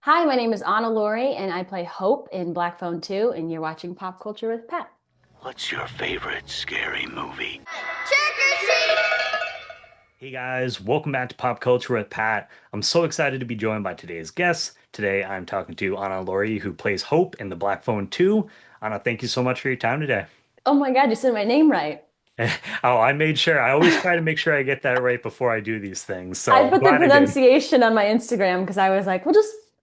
Hi, my name is Anna Laurie, and I play Hope in Black Phone 2, and you're watching Pop Culture with Pat. What's your favorite scary movie? Hey guys, welcome back to Pop Culture with Pat. I'm so excited to be joined by today's guests. Today I'm talking to Anna Laurie, who plays Hope in The Black Phone 2. Anna, thank you so much for your time today. Oh my God, you said my name right. Oh, I made sure. I always try to make sure I get that right before I do these things, so I I'm put the glad I did. pronunciation on my Instagram because I was like, well,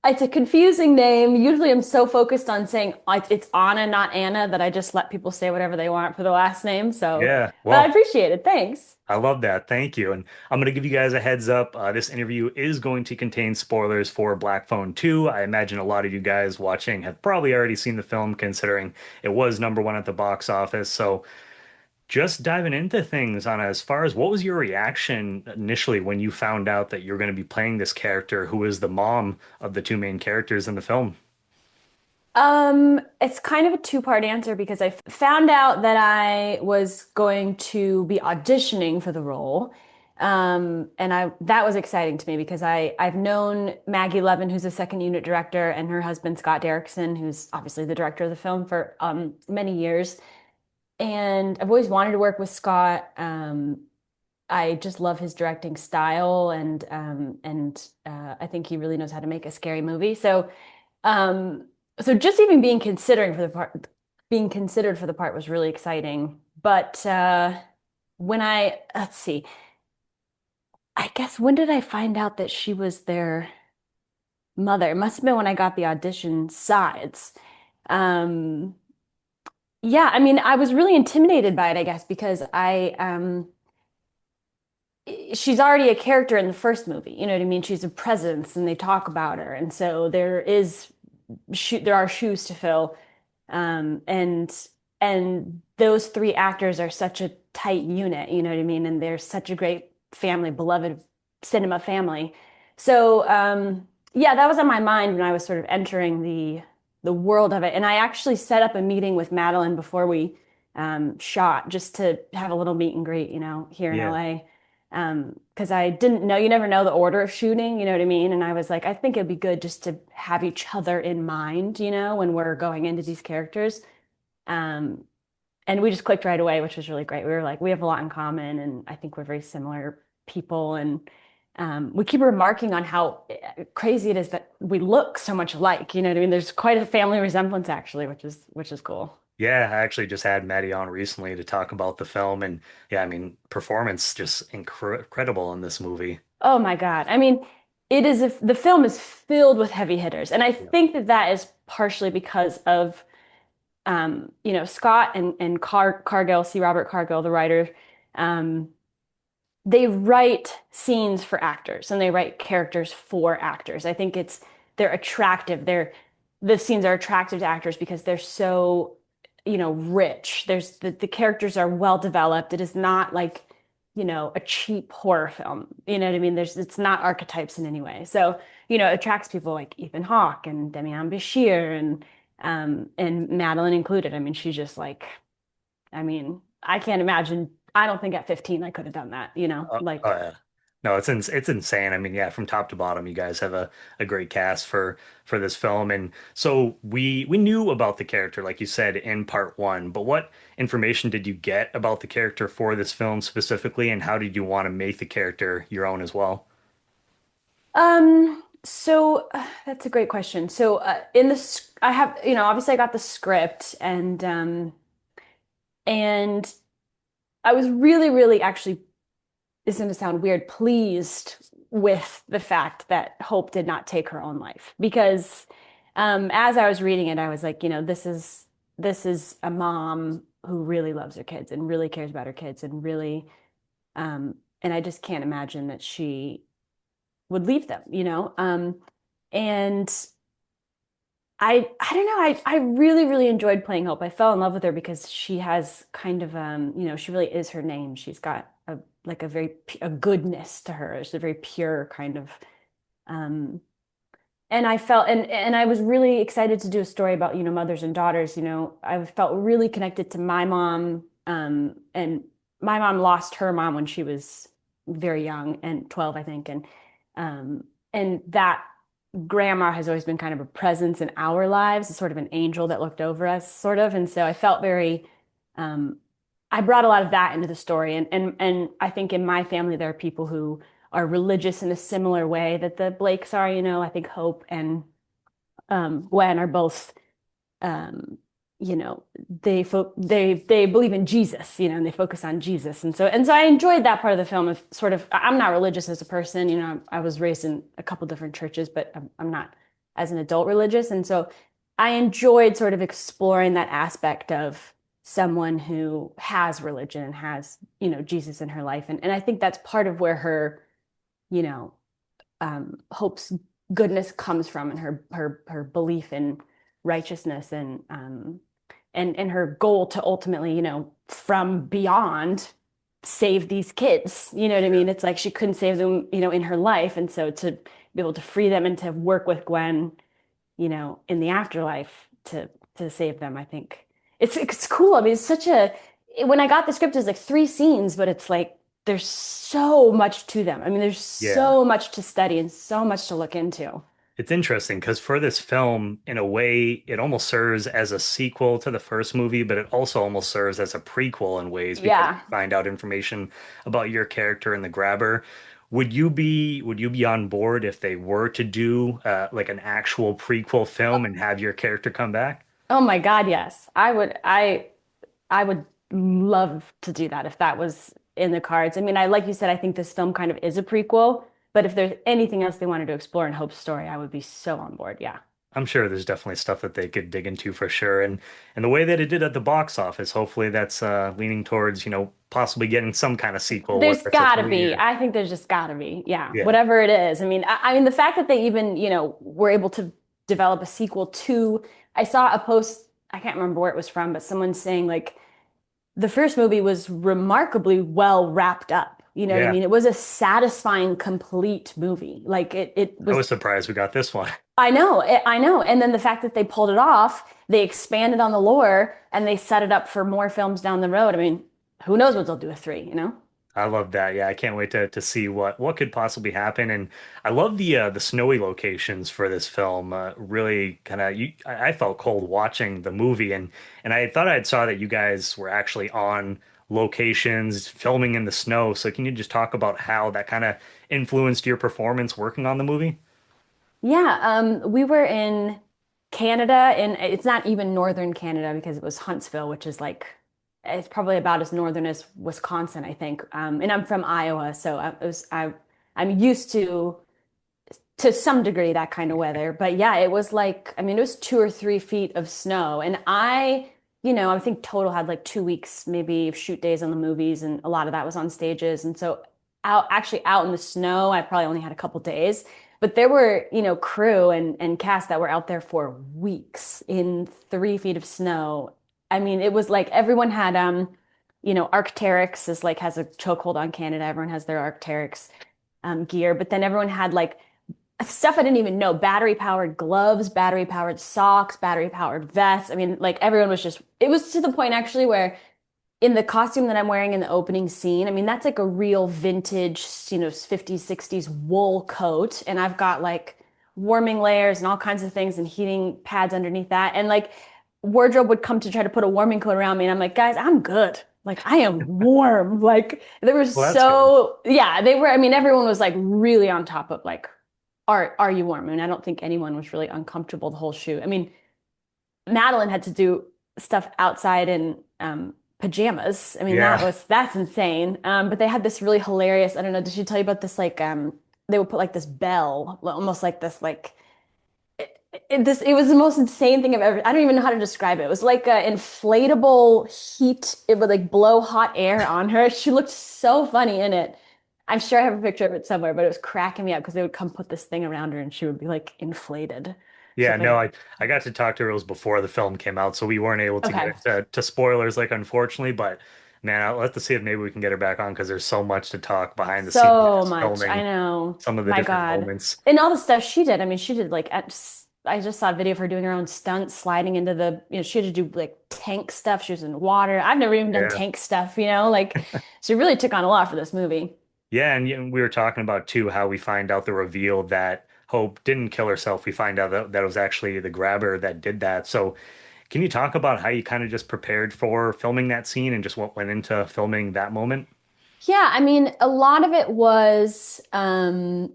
it's a confusing name. Usually I'm so focused on saying it's Anna, not Anna, that I just let people say whatever they want for the last name. So, Yeah, but I well, appreciate it. Thanks. I love that. Thank you. And I'm going to give you guys a heads up. This interview is going to contain spoilers for Black Phone 2. I imagine a lot of you guys watching have probably already seen the film, considering it was number one at the box office. So, just diving into things on as far as what was your reaction initially when you found out that you're going to be playing this character who is the mom of the two main characters in the film? It's kind of a two-part answer because I found out that I was going to be auditioning for the role. And I that was exciting to me because I've known Maggie Levin, who's a second unit director, and her husband Scott Derrickson, who's obviously the director of the film for many years. And I've always wanted to work with Scott. I just love his directing style, and I think he really knows how to make a scary movie. Um, so just even being considered for the part was really exciting. But when let's see, I guess when did I find out that she was their mother? It must have been when I got the audition sides. Um, yeah, I mean, I was really intimidated by it, I guess, because she's already a character in the first movie. You know what I mean? She's a presence, and they talk about her, and so there are shoes to fill. Um, and and those three actors are such a tight unit, you know what I mean? And they're such a great family, beloved cinema family. So yeah, that was on my mind when I was sort of entering the world of it. And I actually set up a meeting with Madeleine before we shot just to have a little meet and greet, here in Yeah. LA. Because I didn't know, you never know the order of shooting, you know what I mean? And I was like, I think it'd be good just to have each other in mind, when we're going into these characters. Um, and we just clicked right away, which was really great. We were like, we have a lot in common, and I think we're very similar people. And we keep remarking on how crazy it is that we look so much alike. You know what I mean? There's quite a family resemblance actually, which is cool. Yeah, I actually just had Maddie on recently to talk about the film, and yeah, I mean, performance just incredible in this movie. Oh my God. I mean, it is if the film is filled with heavy hitters. And I Yeah. think that that is partially because of Scott and Cargill, C. Robert Cargill, the writer, um, they write scenes for actors and they write characters for actors. I think they're attractive. The scenes are attractive to actors because they're so, rich. The characters are well developed. It is not like, a cheap horror film. You know what I mean? It's not archetypes in any way. So, it attracts people like Ethan Hawke and Demian Bashir and Madeline included. I mean, she's just like, I mean, I can't imagine. I don't think at 15 I could have done that, Yeah. No, it's insane. I mean, yeah, from top to bottom, you guys have a great cast for this film. And so we knew about the character, like you said, in part one, but what information did you get about the character for this film specifically, and how did you want to make the character your own as well? That's a great question. So in this, I have, obviously I got the script and I was really, really actually, this is going to sound weird, pleased with the fact that Hope did not take her own life because as I was reading it, I was like, this is a mom who really loves her kids and really cares about her kids and really, and I just can't imagine that she would leave them, and I don't know. I really, really enjoyed playing Hope. I fell in love with her because she has kind of she really is her name. She's got a very a goodness to her. She's a very pure kind of um and I felt and I was really excited to do a story about, mothers and daughters. I felt really connected to my mom. And my mom lost her mom when she was very young and 12, I think. Um, and that grandma has always been kind of a presence in our lives, sort of an angel that looked over us, sort of. And so I felt very, um, I brought a lot of that into the story. And I think in my family, there are people who are religious in a similar way that the Blakes are, you know. I think Hope and Gwen are both um, you know, they believe in Jesus, you know, and they focus on Jesus. And so I enjoyed that part of the film of sort of I'm not religious as a person, you know, I was raised in a couple different churches, but I'm not as an adult religious. And so I enjoyed sort of exploring that aspect of someone who has religion and has, you know, Jesus in her life. And I think that's part of where her, you know, Hope's goodness comes from, and her belief in righteousness and her goal to ultimately, you know, from beyond save these kids. You know what I Yeah. mean? It's like she couldn't save them, you know, in her life, and so to be able to free them and to work with Gwen, you know, in the afterlife to save them, I think it's cool. I mean, it's such a when I got the script, it's like three scenes, but it's like there's so much to them. I mean, there's Yeah. so much to study and so much to look into. It's interesting because for this film, in a way, it almost serves as a sequel to the first movie, but it also almost serves as a prequel in ways because you Yeah. find out information about your character and the grabber. Would you be on board if they were to do like an actual prequel film and have your character come back? Oh my God, yes. I would love to do that if that was in the cards. I mean, I like you said, I think this film kind of is a prequel, but if there's anything else they wanted to explore in Hope's story, I would be so on board. Yeah. I'm sure there's definitely stuff that they could dig into for sure. And the way that it did at the box office, hopefully that's leaning towards, possibly getting some kind of sequel, whether There's it's a gotta three be. or I think there's just gotta be. Yeah. yeah. Whatever it is. I mean, the fact that they even, you know, were able to develop a sequel to, I saw a post, I can't remember where it was from, but someone saying like the first movie was remarkably well wrapped up. You know what I Yeah. mean? It was a satisfying, complete movie. Like it I was, was surprised we got this one. I know. And then the fact that they pulled it off, they expanded on the lore and they set it up for more films down the road. I mean, who knows what they'll do with three, you know? I love that. Yeah, I can't wait to see what could possibly happen. And I love the snowy locations for this film. Really kind of I felt cold watching the movie and I thought I saw that you guys were actually on locations filming in the snow. So can you just talk about how that kind of influenced your performance working on the movie? Yeah, we were in Canada, and it's not even northern Canada because it was Huntsville, which is like it's probably about as northern as Wisconsin, I think. And I'm from Iowa, so I'm used to some degree that kind of weather. But yeah, it was like I mean, it was 2 or 3 feet of snow, and you know, I think total had like 2 weeks maybe of shoot days on the movies, and a lot of that was on stages, and so out in the snow, I probably only had a couple days. But there were, you know, crew and cast that were out there for weeks in 3 feet of snow. I mean, it was like everyone had you know, Arc'teryx is like has a chokehold on Canada. Everyone has their Arc'teryx gear, but then everyone had like stuff I didn't even know, battery powered gloves, battery powered socks, battery powered vests. I mean, like everyone was just it was to the point actually where in the costume that I'm wearing in the opening scene, I mean, that's like a real vintage, you know, 50s, 60s wool coat. And I've got like warming layers and all kinds of things and heating pads underneath that. And like wardrobe would come to try to put a warming coat around me. And I'm like, guys, I'm good. Like I am warm. Like they were Well, that's good. so, yeah, they were, I mean, everyone was like really on top of like, are you warm? I mean, I don't think anyone was really uncomfortable the whole shoot. I mean, Madeline had to do stuff outside in pajamas. I mean, Yeah. that's insane. But they had this really hilarious, I don't know, did she tell you about this like they would put like this bell, almost like this like it was the most insane thing I've ever I don't even know how to describe it. It was like an inflatable heat. It would like blow hot air on her. She looked so funny in it. I'm sure I have a picture of it somewhere, but it was cracking me up because they would come put this thing around her and she would be like inflated. So Yeah, no, I got to talk to Rose before the film came out, so we weren't able to get okay. into spoilers, like unfortunately. But man, I'll have to see if maybe we can get her back on because there's so much to talk behind the scenes of So just much. I filming know. some of the My different God. moments. And all the stuff she did. I mean, she did like I just saw a video of her doing her own stunts, sliding into the, you know, she had to do like tank stuff. She was in water. I've never even done Yeah. tank stuff, you know, like she really took on a lot for this movie. Yeah, and we were talking about too how we find out the reveal that Hope didn't kill herself, we find out that that was actually the grabber that did that. So can you talk about how you kind of just prepared for filming that scene and just what went into filming that moment? Yeah, I mean, a lot of it was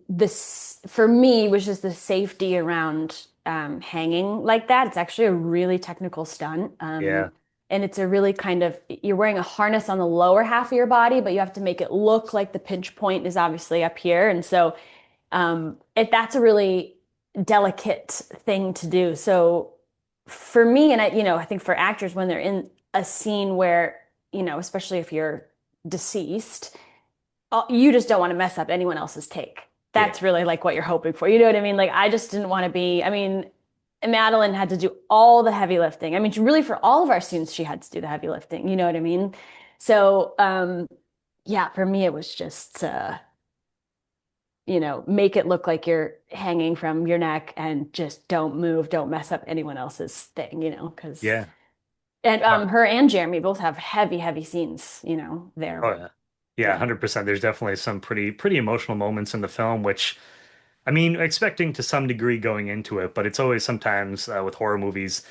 this for me was just the safety around hanging like that. It's actually a really technical stunt. Yeah. And it's a really kind of you're wearing a harness on the lower half of your body, but you have to make it look like the pinch point is obviously up here. And so that's a really delicate thing to do. So for me, and I think for actors when they're in a scene where, especially if you're deceased, you just don't want to mess up anyone else's take. Yeah. That's really like what you're hoping for. You know what I mean? Like I just didn't want to be, I mean, Madeline had to do all the heavy lifting. I mean, really for all of our scenes, she had to do the heavy lifting. You know what I mean? So, yeah, for me, it was just, make it look like you're hanging from your neck and just don't move, don't mess up anyone else's thing, because Yeah. and Uh, her and Jeremy both have heavy, heavy scenes, there. oh yeah. Yeah, Yeah. 100%. There's definitely some pretty emotional moments in the film, which I mean, expecting to some degree going into it, but it's always sometimes with horror movies,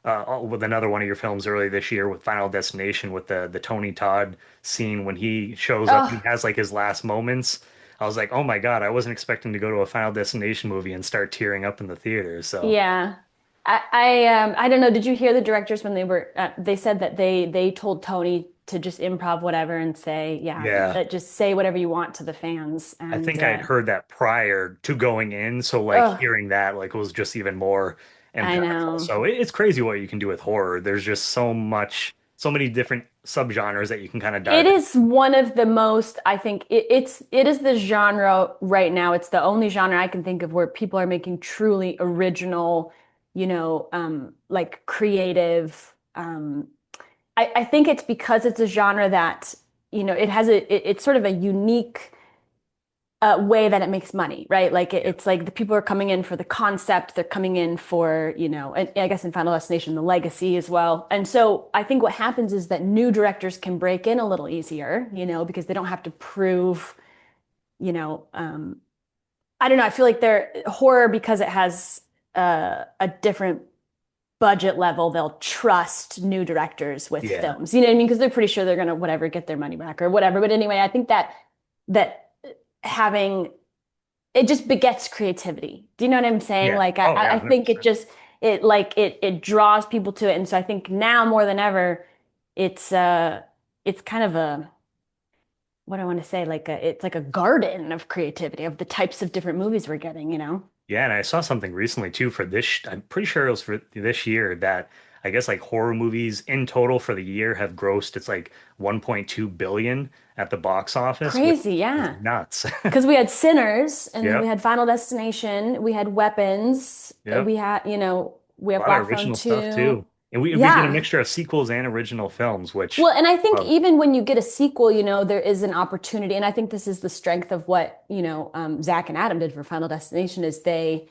with another one of your films earlier this year with Final Destination with the Tony Todd scene when he shows up and he Oh, has like his last moments. I was like, oh my God, I wasn't expecting to go to a Final Destination movie and start tearing up in the theater. So yeah. I don't know. Did you hear the directors when they said that they told Tony to just improv whatever and say, yeah, yeah, just say whatever you want to the fans. I And think I'd heard that prior to going in, so like oh, hearing that like was just even more I impactful. know. So it's crazy what you can do with horror. There's just so much, so many different subgenres that you can kind of It dive in. is one of the most, I think it is the genre right now. It's the only genre I can think of where people are making truly original, like creative. I think it's because it's a genre that, it's sort of a unique way that it makes money, right? Like Yeah. it's like the people are coming in for the concept, they're coming in for, and I guess in Final Destination, the legacy as well. And so I think what happens is that new directors can break in a little easier, because they don't have to prove, you know, um, I don't know. I feel like they're horror because it has a different budget level. They'll trust new directors with Yeah. films. You know what I mean? Because they're pretty sure they're gonna whatever get their money back or whatever. But anyway, I think that having it just begets creativity. Do you know what I'm saying? Yeah. Like Oh yeah, I think it 100%. just it draws people to it. And so I think now more than ever, it's it's kind of a what I want to say, it's like a garden of creativity of the types of different movies we're getting. Yeah, and I saw something recently too for this. I'm pretty sure it was for this year that I guess like horror movies in total for the year have grossed it's like 1.2 billion at the box office, which Crazy, is yeah. nuts. Because we had Sinners and then we Yep. had Final Destination, we had Weapons, Yep. we A have lot of Black Phone original stuff 2. too. And we get a Yeah. mixture of sequels and original films, which Well, and I think love. even when you get a sequel, there is an opportunity, and I think this is the strength of what, Zach and Adam did for Final Destination is they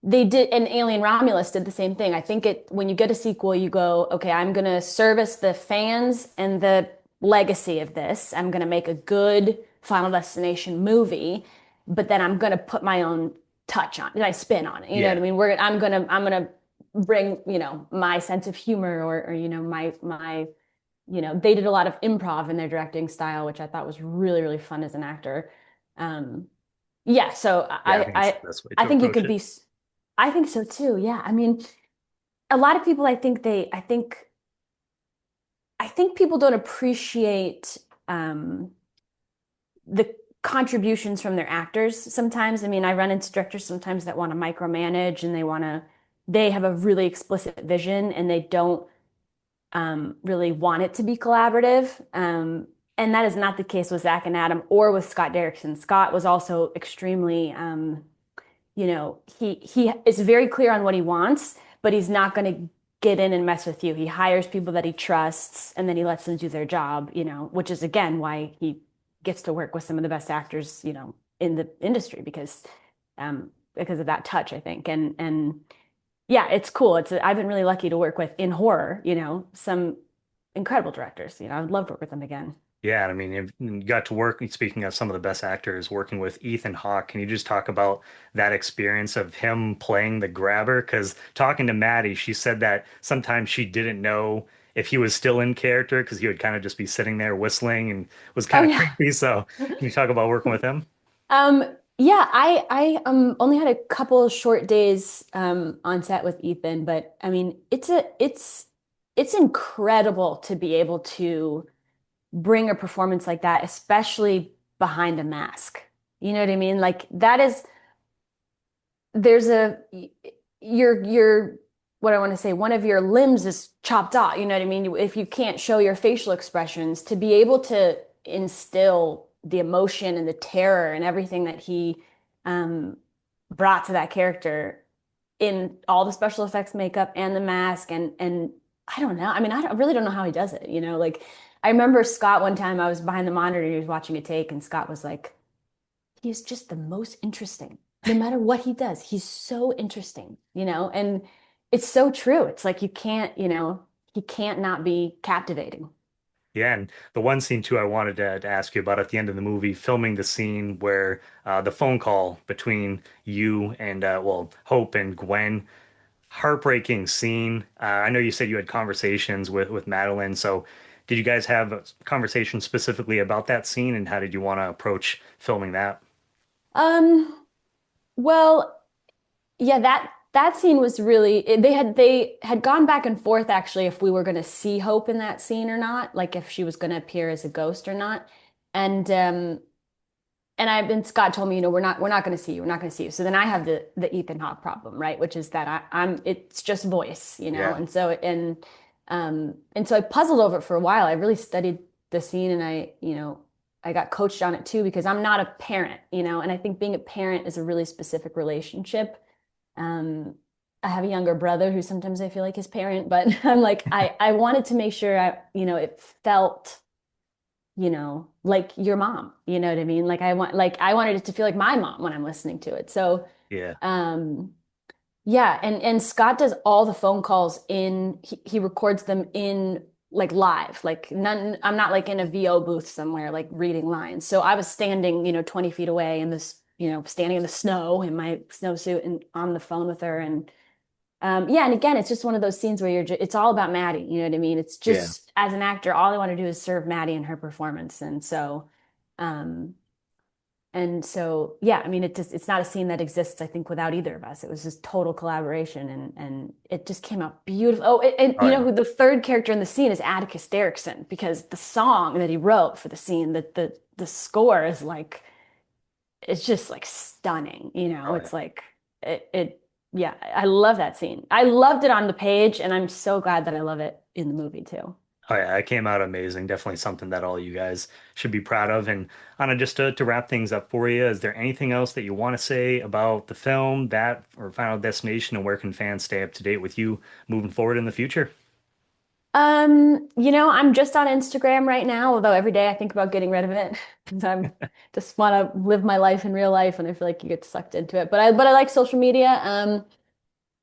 did, and Alien Romulus did the same thing. I think when you get a sequel, you go, okay, I'm gonna service the fans and the legacy of this. I'm gonna make a good Final Destination movie, but then I'm gonna put my own touch on, my spin on it. You know what I Yeah. mean? I'm gonna bring, my sense of humor or they did a lot of improv in their directing style, which I thought was really, really fun as an actor. Um, yeah, so Yeah, I think it's the best way I to think you approach could it. be, I think so too. Yeah. I mean, a lot of people, I think people don't appreciate the contributions from their actors sometimes. I mean, I run into directors sometimes that want to micromanage and they have a really explicit vision and they don't really want it to be collaborative. And that is not the case with Zach and Adam or with Scott Derrickson. Scott was also extremely, he is very clear on what he wants, but he's not going to get in and mess with you. He hires people that he trusts and then he lets them do their job, which is again why he gets to work with some of the best actors, in the industry because of that touch, I think. And yeah, it's cool. I've been really lucky to work with in horror, some incredible directors. I would love to work with them again. Yeah, I mean, you got to work, speaking of some of the best actors, working with Ethan Hawke. Can you just talk about that experience of him playing the grabber? Because talking to Maddie, she said that sometimes she didn't know if he was still in character because he would kind of just be sitting there whistling and was Oh kind of yeah. creepy. So, can you talk about working with him? Um, yeah, I only had a couple short days on set with Ethan, but I mean it's incredible to be able to bring a performance like that, especially behind a mask. You know what I mean? Like that is there's a your what I want to say, one of your limbs is chopped off. You know what I mean? If you can't show your facial expressions, to be able to instill the emotion and the terror and everything that he um, brought to that character in all the special effects makeup and the mask and I don't know. I mean, really don't know how he does it, you know? Like I remember Scott one time I was behind the monitor, he was watching a take and Scott was like, he's just the most interesting. No matter what he does, he's so interesting, you know? And it's so true. It's like you can't, you know, he can't not be captivating. Yeah, and the one scene too I wanted to ask you about at the end of the movie, filming the scene where the phone call between you and well, Hope and Gwen. Heartbreaking scene. I know you said you had conversations with Madeline. So, did you guys have a conversation specifically about that scene, and how did you want to approach filming that? Um, well, yeah, that scene was really they had gone back and forth actually if we were going to see Hope in that scene or not, like if she was going to appear as a ghost or not. And and Scott told me, you know, we're not going to see you. We're not going to see you. So then I have the Ethan Hawke problem, right? Which is that I'm it's just voice, you know. Yeah, And so I puzzled over it for a while. I really studied the scene and I got coached on it too because I'm not a parent, you know, and I think being a parent is a really specific relationship. Um, I have a younger brother who sometimes I feel like his parent, but I'm like I wanted to make sure it felt like your mom, you know what I mean? Like I wanted it to feel like my mom when I'm listening to it. So, yeah, um, yeah, and Scott does all the phone calls he records them in like live. Like none I'm not like in a VO booth somewhere like reading lines. So I was standing, 20 feet away in this, standing in the snow in my snowsuit and on the phone with her and yeah, and again, it's just one of those scenes where it's all about Maddie, you know what I mean? It's yeah. just as an actor, all I want to do is serve Maddie and her performance. Um, yeah, I mean, it's not a scene that exists, I think, without either of us. It was just total collaboration and it just came out beautiful. Oh, and Oh you know yeah, who the third character in the scene is Atticus Derrickson because the song that he wrote for the scene, the score is like it's just like stunning, you know. oh yeah, It's like it yeah, I love that scene. I loved it on the page and I'm so glad that I love it in the movie too. oh yeah. It came out amazing. Definitely something that all you guys should be proud of. And Anna, just to wrap things up for you, is there anything else that you want to say about the film, that or Final Destination, and where can fans stay up to date with you moving forward in the future? I'm just on Instagram right now, although every day I think about getting rid of it because I'm just want to live my life in real life and I feel like you get sucked into it. But I like social media.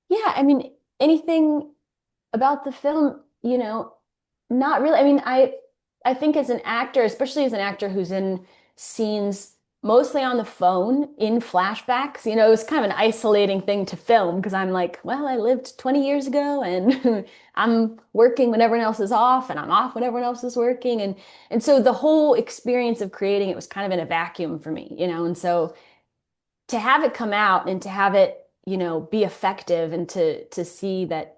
Yeah, I mean anything about the film, not really. I mean, I think as an actor, especially as an actor who's in scenes mostly on the phone in flashbacks, it was kind of an isolating thing to film because I'm like, well, I lived 20 years ago and I'm working when everyone else is off and I'm off when everyone else is working and so the whole experience of creating it was kind of in a vacuum for me, and so to have it come out and to have it, be effective and to see that,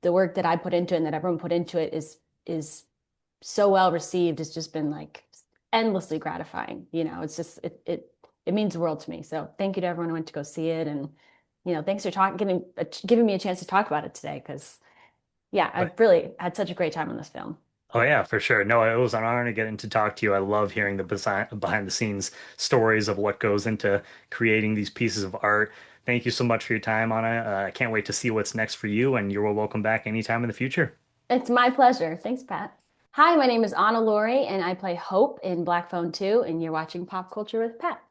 the work that I put into it and that everyone put into it is so well received has just been like endlessly gratifying. It's just it means the world to me. So thank you to everyone who went to go see it and thanks for talking giving me a chance to talk about it today because yeah, I've really had such a great time on this film. Oh yeah, for sure. No, it was an honor to get in to talk to you. I love hearing the behind the scenes stories of what goes into creating these pieces of art. Thank you so much for your time, Anna. I can't wait to see what's next for you, and you're welcome back anytime in the future. It's my pleasure. Thanks, Pat. Hi, my name is Anna Laurie, and I play Hope in Black Phone 2, and you're watching Pop Culture with Pat.